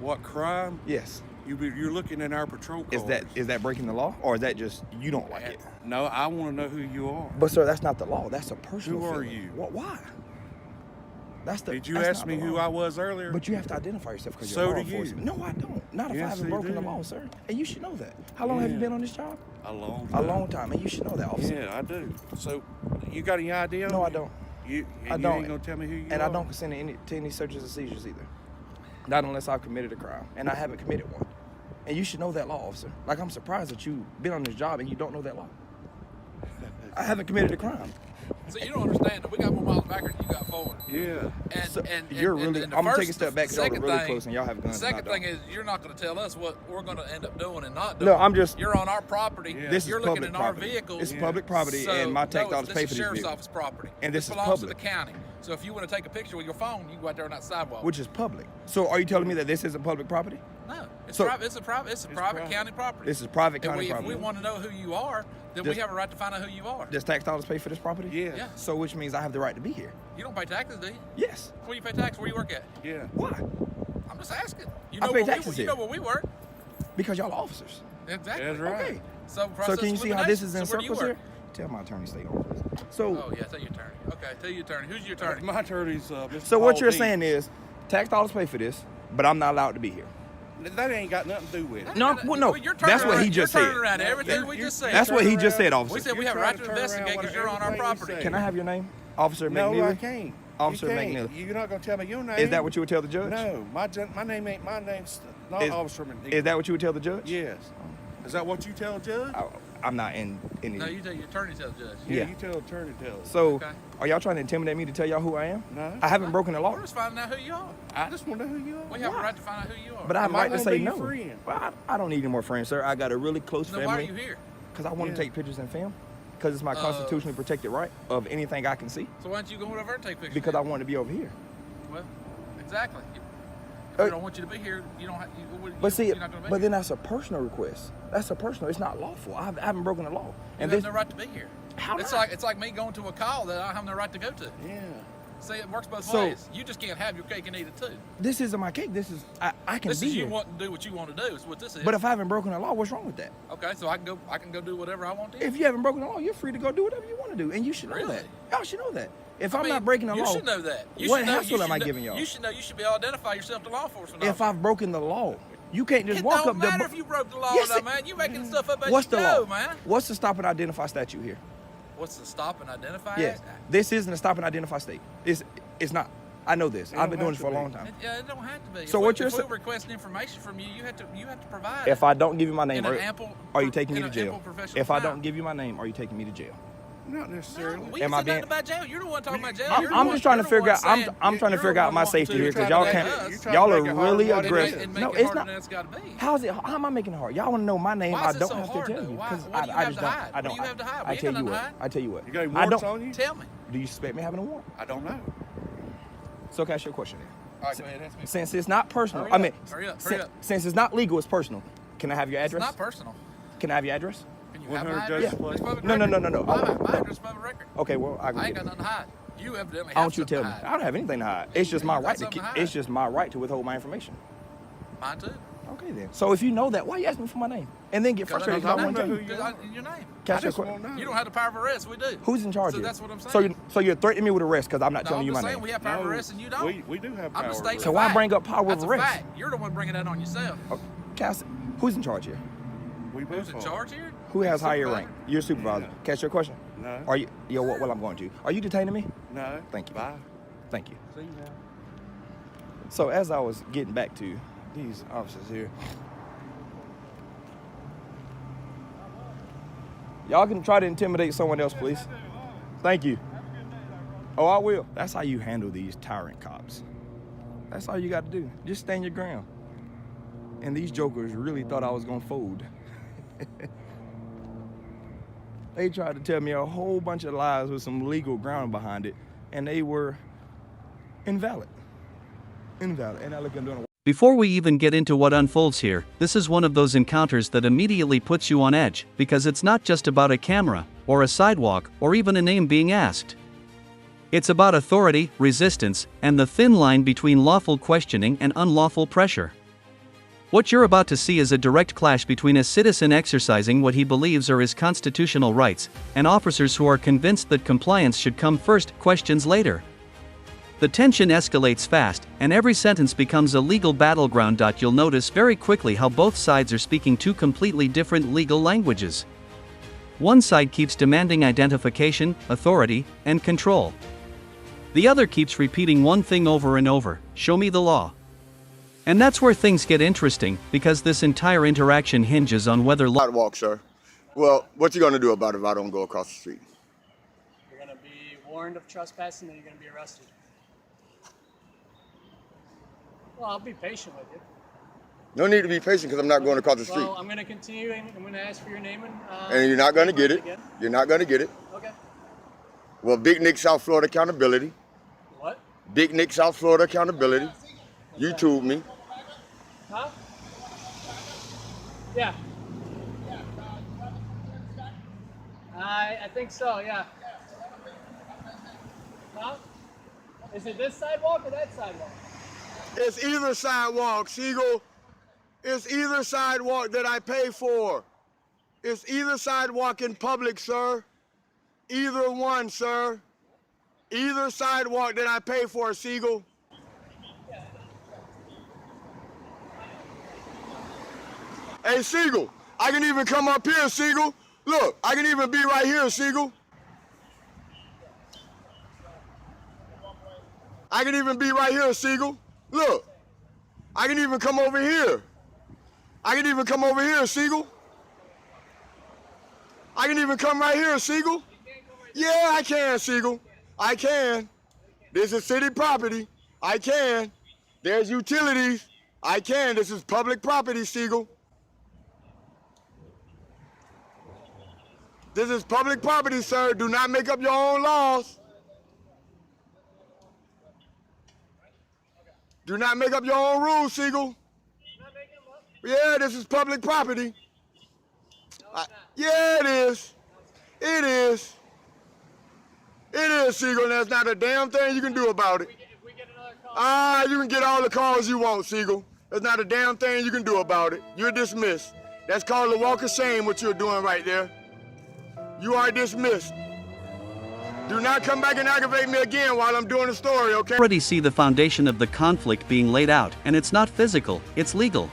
What crime? Yes. You're looking in our patrol cars. Is that breaking the law, or is that just you don't like it? No, I want to know who you are. But sir, that's not the law. That's a personal Who are feeling. you? Why? Did you ask me who I was earlier? But you have to identify yourself because So you're law do you. enforcement. No, I don't. Not if I Yes, haven't you broken do. the law, sir. And you should know that. How long have you Yeah. been on this job? A long A long time, and you should know that, officer. Yeah, I do. So, you got any idea? No, I don't. You I don't. ain't gonna tell me who you are? And I don't consent to any searches and seizures either. Not unless I've committed a crime, and I haven't committed one. And you should know that law, officer. Like, I'm surprised that you've been on this job and you don't know that law. I haven't committed a crime. So you don't understand that we got more miles back than you got forward. Yeah. And You're really. I'm gonna take a step back because y'all are really thing, close and y'all have guns. The second thing is you're not going to tell us what we're going to end up doing and not doing. No, I'm just. You're on our property. Yeah. This You're is looking public in property. our vehicles. It's public property, So, and my tax dollars this pay is for this sheriff's vehicle. office property. And this is belongs public. to the county. So if you want to take a picture with your phone, you can go out there on that sidewalk. Which is public. So are you telling me that this isn't public property? No, it's So- private. It's a private county property. This is private And county if property. we want to know who you are, then Just- we have a right to find out who you are. Does tax dollars pay for this property? Yeah. Yeah. So which means I have the right to be here. You don't pay taxes, do you? Yes. Where you pay taxes? Where you work at? Yeah. Why? I'm just asking. You I know pay where taxes you here. know where we work. Because y'all are officers. Exactly. That's right. Okay. So, So can you see how this is in so where do you circles work? here? Tell my attorney stay on this. So, Oh yeah, tell your attorney. Okay, tell your attorney. Who's your attorney? My attorney's Mr. so what Paul you're D. saying is, tax dollars pay for this, but I'm not allowed to be here. That ain't got nothing to do with it. No, well, no, You're that's what he turning just around, said. You're turning around everything You- we you- just said. That's what he turn just said, around. officer. We said we You're have a right trying to to turn around investigate because you're on our everything we property. say. Can I have your name? Officer No, McNeely? I can't. Officer You can't. McNeely. You're not gonna tell me your name. Is that what you would tell the judge? No, my name ain't my name's not Is- Officer McNeil. Is that what you would tell the judge? Yes. Is that what you tell a judge? I'm not in any. No, you tell your attorney, tell the judge. Yeah. You tell attorney tell us. So, Okay. are y'all trying to intimidate me to tell y'all who I am? No. I haven't broken the law, We're just finding out who you are. I just want to know who you are. We have Why? a right to find out who you are. but I have Am a I right to gonna say be your no. friend? Well, I don't need any more friends, sir. I got a really close So why are you family here? because I want Yeah. to take pictures and film because it's my constitutionally protected right of anything I can see So why don't you go over and take pictures? because I want to be over here. Well, exactly. If Uh, I don't want you to be here, you don't have. But see, you're not gonna be but here. then that's a personal request. That's a personal. It's not lawful. I haven't broken the law. You And have this, no right to be here. How It's not? like me going to a call that I have no right to go to. Yeah. See, it works both So- ways. You just can't have your cake and eat it too. this isn't my cake. This is I can This be is you here. want to do what you want to do. Is what this is. But if I haven't broken the law, what's wrong with that? Okay, so I can go do whatever I want to. If you haven't broken the law, you're free to go do whatever you want to do, and you should know Really? that. Y'all should know that. If I I'm mean, not breaking the you law, should know that. You what should know, hassle you am I should know- giving y'all? You should know. You should be able to identify yourself to law enforcement. If officer. I've broken the law, you can't just It walk don't up there. matter if you broke the law Yes, or not, it- man. You making stuff up as What's you the go, law, man. What's the stop and identify statute here? What's the stop and identify? Yes, Act? this isn't a stop and identify state. It's not. I know this. It I've been don't doing this for a have long to time. It don't have to be. So if what we, you're if we sa- requesting information from you, you have to provide. If I don't give you my name, in an ample, are you taking me in to an jail? ample professional If I time. don't give you my name, are you taking me to jail? Not No, necessarily. we Am ain't I said nothing being- about jail. You're the one talking about jail. I'm, You're the I'm one- just trying to you're the figure one out. I'm saying- I'm trying to you're the figure out one my wanting safety to here because try y'all to can't. make us- You're trying Y'all to are make it harder really than what it aggressive. is. and make No, it it's harder not. than it's got to be. How's it? How am I making it hard? Y'all want to know my name? Why I is it don't so have to hard, tell though? you Why- because what do you I have just to don't. hide? I What do don't. you have to hide? I We tell ain't you got what. nothing to I tell you what. You got any I warrants don't. on you? Tell me. Do you suspect me having a warrant? I don't know. So can I ask you a question then? All right, go ahead. Ask me. Since it's not personal, Hurry I up, mean, hurry up, since, hurry up. since it's not legal, it's personal. Can I have your It's address? not personal. Can I have your address? Can you have 100 my address? Justice Place. It's public No, no, record. no, no, no. My address is public record. Okay, well I I can ain't get got it. nothing to hide. You evidently I have want you to something tell me. to I hide. don't have anything to hide. It's just my You got right to something keep. to It's hide. just my right to withhold my information. Mine too. Okay then. So if you know that, why you ask me for my name and then get Because frustrated I because I don't want to know tell you? who Because your name. Can I I ask you a just que- won't know. You don't have the power of arrest. We do. Who's in charge So here? that's what I'm saying. So you're threatening me with arrest because I'm not No, telling I'm you my just saying name. we have power of No, arrest and you don't. We do have I'm power. just stating So a why fact. bring up power of That's a arrest? fact. You're the one bringing that on yourself. Oh, Cass, who's in charge here? We both Who's in are. charge here? Who has higher Supervisor? rank? You're a supervisor. Yeah. Catch your question. No. Are you? Yo, what? Well, I'm going to. Are you detaining me? No. Thank you. Bye. Thank you. See you now. So as I was getting back to these officers here, y'all can try to intimidate someone else, please. Thank you. Oh, I will. That's how you handle these tyrant cops. That's all you got to do. Just stand your ground. And these jokers really thought I was gonna fold. They tried to tell me a whole bunch of lies with some legal ground behind it, and they were invalid. Invalid. And I look at doing. Before we even get into what unfolds here, this is one of those encounters that immediately puts you on edge, because it's not just about a camera, or a sidewalk, or even a name being asked. It's about authority, resistance, and the thin line between lawful questioning and unlawful pressure. What you're about to see is a direct clash between a citizen exercising what he believes are his constitutional rights, and officers who are convinced that compliance should come first, questions later. The tension escalates fast, and every sentence becomes a legal battleground. You'll notice very quickly how both sides are speaking two completely different legal languages. One side keeps demanding identification, authority, and control. The other keeps repeating one thing over and over: show me the law. And that's where things get interesting, because this entire interaction hinges on whether Sidewalk, sir. Well, what you gonna do about it if I don't go across the street? You're gonna be warned of trespassing, then you're gonna be arrested. Well, I'll be patient with you. No need to be patient because I'm not going across the street. Well, I'm gonna continue and I'm gonna ask for your name and And you're not gonna get it. again. You're not gonna get it. Okay. Well, Big Nick, South Florida Accountability. What? Big Nick, South Florida Accountability. YouTube me. Huh? Yeah. I think so, yeah. Huh? Is it this sidewalk or that sidewalk? It's either sidewalk, Siegel. It's either sidewalk that I pay for. It's either sidewalk in public, sir. Either one, sir. Either sidewalk that I pay for, Siegel. Hey, Siegel, I can even come up here, Siegel. Look, I can even be right here, Siegel. I can even be right here, Siegel. Look, I can even come over here. I can even come over here, Siegel. I can even come right here, Siegel. Yeah, I can, Siegel. I can. This is city property. I can. There's utilities. I can. This is public property, Siegel. This is public property, sir. Do not make up your own laws. Do not make up your own rules, Siegel. Yeah, this is public property. Yeah, it is. It is. It is, Siegel, and there's not a damn thing you can do about it. If we get another call. You can get all the calls you want, Siegel. There's not a damn thing you can do about it. You're dismissed. That's called the walk of shame, what you're doing right there. You are dismissed. Do not come back and aggravate me again while I'm doing the story, okay? Already see the foundation of the conflict being laid out, and it's not physical, it's legal.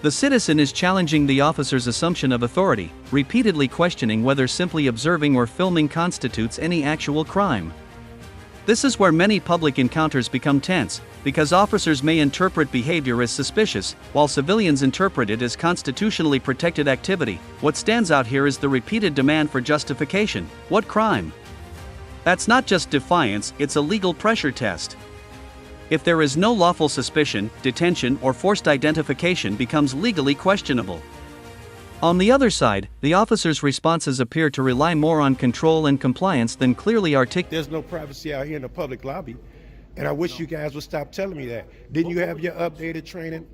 The citizen is challenging the officer's assumption of authority, repeatedly questioning whether simply observing or filming constitutes any actual crime. This is where many public encounters become tense, because officers may interpret behavior as suspicious, while civilians interpret it as constitutionally protected activity. What stands out here is the repeated demand for justification. What crime? That's not just defiance, it's a legal pressure test. If there is no lawful suspicion, detention or forced identification becomes legally questionable. On the other side, the officer's responses appear to rely more on control and compliance than clearly articulated. There's no privacy out here in the public lobby, and I wish you guys would stop telling me that. Didn't you have your updated training?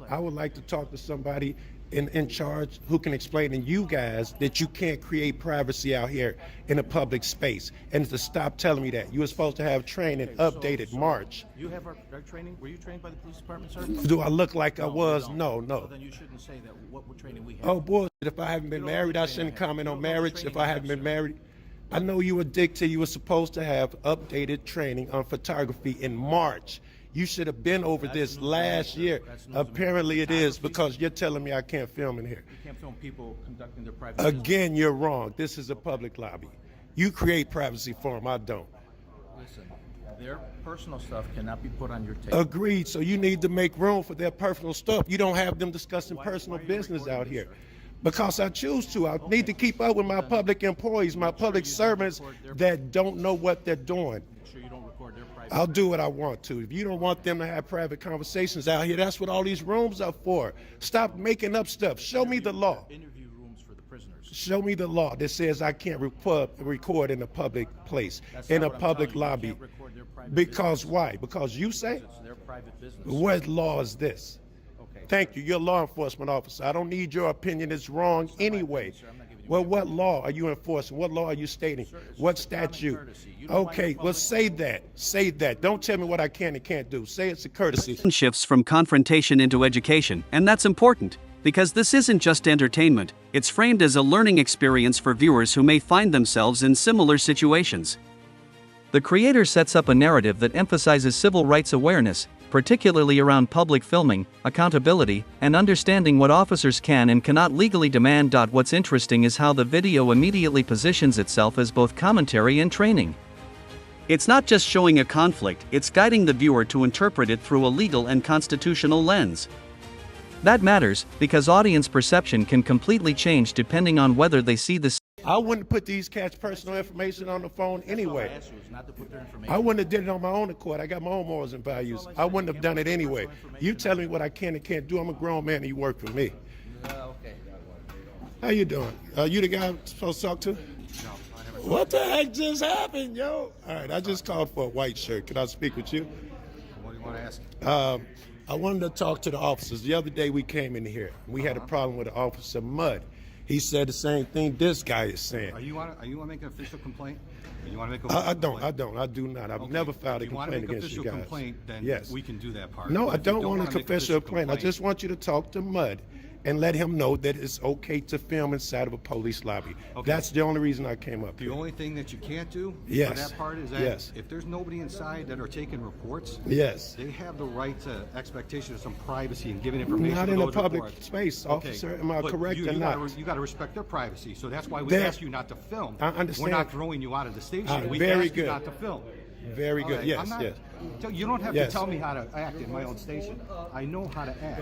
I would like to talk to somebody in charge who can explain to you guys that you can't create privacy out here in a public space, and to stop telling me that. You were supposed to have training updated March. You have our training? Were you trained by the police department, sir? Do I look like I was? No. So then you shouldn't say that what training we have. Oh, bullshit. If I haven't been married, I shouldn't comment on marriage if I haven't been married. I know you were dictated. You were supposed to have updated training on photography in March. You should have been over this last year. Apparently it is, because you're telling me I can't film in here. You can't film people conducting their private Again, you're wrong. This is a public lobby. You create privacy for them. I don't. Listen, their personal stuff cannot be put on your table. Agreed. So you need to make room for their personal stuff. You don't have them discussing personal business out here. Because I choose to. I need to keep up with my public employees, my public servants that don't know what they're doing. Make sure you don't record their private. I'll do what I want to. If you don't want them to have private conversations out here, that's what all these rooms are for. Stop making up stuff. Show me the law. Interview rooms for the prisoners. Show me the law that says I can't record in a public place, That's in not a what I'm public telling you. You lobby. can't record their private Because business. why? Because you say? It's their private business. What law is this? Okay, thank you. You're a law enforcement officer. I don't need your opinion. It's wrong anyway. Well, what law are you enforcing? What law are you stating? What statute? Okay, well, say that. Say that. Don't tell me what I can and can't do. Say it's a courtesy. Shifts from confrontation into education, and that's important, because this isn't just entertainment, it's framed as a learning experience for viewers who may find themselves in similar situations. The creator sets up a narrative that emphasizes civil rights awareness, particularly around public filming, accountability, and understanding what officers can and cannot legally demand. What's interesting is how the video immediately positions itself as both commentary and training. It's not just showing a conflict, it's guiding the viewer to interpret it through a legal and constitutional lens. That matters, because audience perception can completely change depending on whether they see the I wouldn't put these cats' personal information on the phone anyway. I wouldn't have did it on my own accord. I got my own morals and values. I wouldn't have done it anyway. You telling me what I can and can't do. I'm a grown man and you work for me. Okay. How you doing? You the guy I'm supposed to talk to? No, I never. What the heck just happened, yo? All right, I just called for a white shirt. Can I speak with you? What do you want to ask? I wanted to talk to the officers. The other day we came in here. We had a problem with the officer Mudd. He said the same thing this guy is saying. Are you want to make an official complaint? Or you want to make a I do not. I've never filed a complaint against you guys. If you want to make an official complaint, then yes, we can do that part. No, I If you don't want wanna a make an official official complaint. I just want you to talk to Mudd and let him know that it's okay to film inside of a police lobby. Okay. That's the only reason I came up The here. only thing that you can't do Yes. for that part is that Yes. if there's nobody inside that are taking reports, Yes. they have the right to expectation of some privacy and giving information Not to in a those public reports. space, officer. Am I but correct you or not? You got to respect their privacy. So that's why we There- ask you not to film. I understand. We're not throwing you out of the station. We very ask you good. not to film. Very All good. right, Yes, I'm not- yes. You don't have Yes. to tell me how to act in my own station. I know how to act.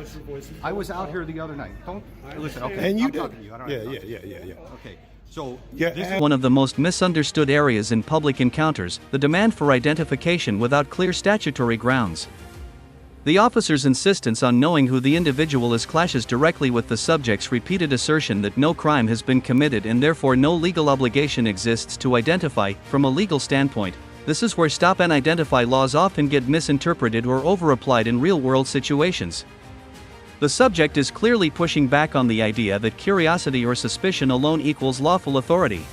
I was out here the other night. Don't listen. Okay, And you I'm did. talking to you. I don't have to talk to you. Yeah. Okay, so Yeah, this and- One of the most misunderstood areas in public encounters, the demand for identification without clear statutory grounds. The officer's insistence on knowing who the individual is clashes directly with the subject's repeated assertion that no crime has been committed and therefore no legal obligation exists to identify. From a legal standpoint, this is where stop and identify laws often get misinterpreted or over-applied in real-world situations. The subject is clearly pushing back on the idea that curiosity or suspicion alone equals lawful authority.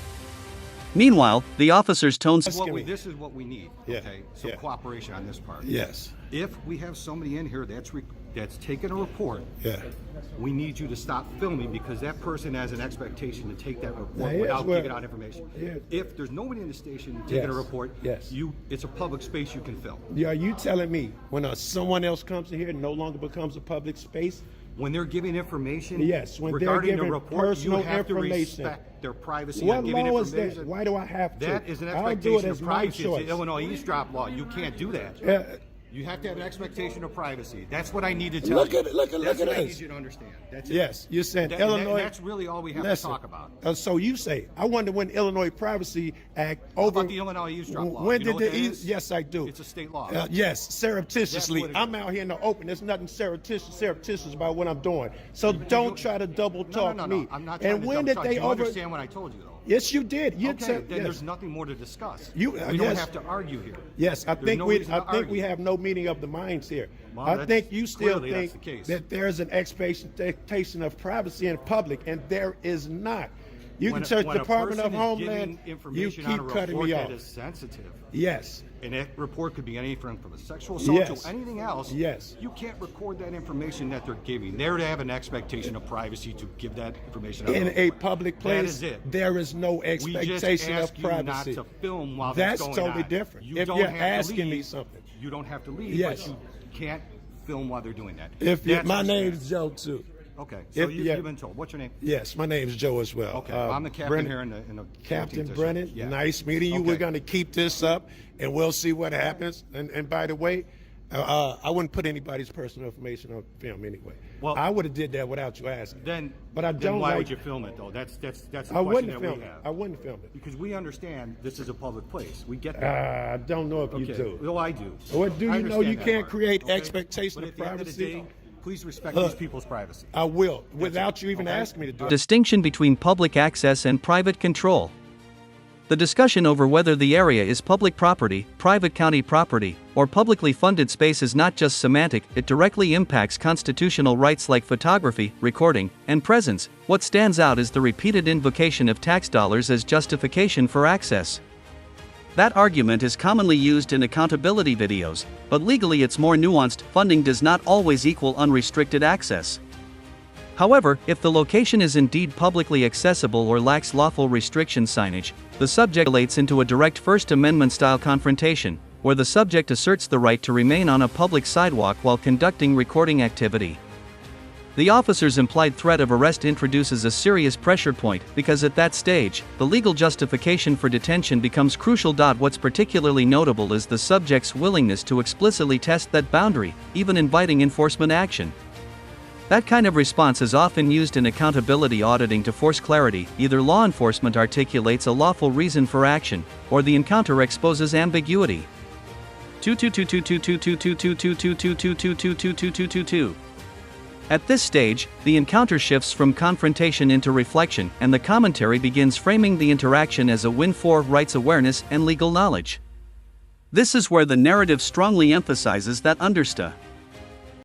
Meanwhile, the officer's tone is what we need. Yeah, Okay, so yeah. cooperation on this part. Yes. If we have somebody in here that's taken a report, Yeah. we need you to stop filming because that person has an expectation to take that report Now, without here's where- giving out information. here- If there's nobody in the station taking Yes, a report, yes. it's a public space you can film. Are you telling me when someone else comes in here, it no longer becomes a public space? When they're giving information Yes, when they're regarding giving the report, personal you have to information. respect their privacy What on giving law is information. that? Why do I have to? That is an I'll do it expectation as of my privacy. It's choice. the Illinois eavesdrop law. You can't do that. You have to have an expectation of privacy. That's what I need to tell Look you. at it, look at That's what I this. need you to understand. That's it. Yes, you're saying That- Illinois. That's really all we have Listen, to talk about. So you say, I wonder when Illinois Privacy Act How over. about the Illinois eavesdrop law? When You know did what the that is? Yes, I do. It's a state law. Yes, surreptitiously. That's what it I'm is. out here in the open. There's nothing surreptitious about what I'm doing. So don't try to double talk no, me. I'm not trying And to when double did talk. they You over? understand what I told you, though? Yes, you did. You Okay, said then yes. there's nothing more to discuss. You- we don't yes. have to argue here. Yes, I There's think no we. reason I to think we argue. have no meeting of the minds here. Well, I that's- think you still clearly that's think the case. that there's an expectation of privacy in public, and there is not. You can search When a Department of person is Homeland. giving You information on keep a cutting report me that off. is sensitive, Yes. and that report could be anything from a sexual assault Yes. to anything else. Yes. You can't record that information that they're giving. They're to have an expectation of privacy to give that information out. In a public place, That is it. there is no We just expectation ask of you not privacy. to film while That's going totally on. different. You If don't you're have to asking me leave. something. You don't have to leave, Yes. but you can't film while they're doing that. My what's name's Joe too. Okay, so if- yeah. you've been told. What's your name? Yes, my name's Joe as well. Okay, I'm the captain Brennan- here in the Captain 14th Brennan, district. Yeah. nice meeting you. Okay. We're going to keep this up, and we'll see what happens. And by the way, I wouldn't put anybody's personal information on film anyway. Well, I would have did that without you asking. But I then don't why like. would you film it though? That's the I question wouldn't that film we it. have. I wouldn't film it. Because we understand this is a public place. We get that. I don't know if you Okay. do. Well, I do. What do I you know? understand You that can't part, create okay? expectation But of at the end of the privacy. day, please respect these people's privacy. I will, without you even Okay. asking me to do it. distinction between public access and private control. The discussion over whether the area is public property, private county property, or publicly funded space is not just semantic, it directly impacts constitutional rights like photography, recording, and presence. What stands out is the repeated invocation of tax dollars as justification for access. That argument is commonly used in accountability videos, but legally it's more nuanced. Funding does not always equal unrestricted access. However, if the location is indeed publicly accessible or lacks lawful restriction signage, the subject escalates into a direct First Amendment-style confrontation, where the subject asserts the right to remain on a public sidewalk while conducting recording activity. The officer's implied threat of arrest introduces a serious pressure point, because at that stage, the legal justification for detention becomes crucial. What's particularly notable is the subject's willingness to explicitly test that boundary, even inviting enforcement action. That kind of response is often used in accountability auditing to force clarity. Either law enforcement articulates a lawful reason for action, or the encounter exposes ambiguity. 2222222222222222222. At this stage, the encounter shifts from confrontation into reflection, and the commentary begins framing the interaction as a win for rights awareness and legal knowledge. This is where the narrative strongly emphasizes that understa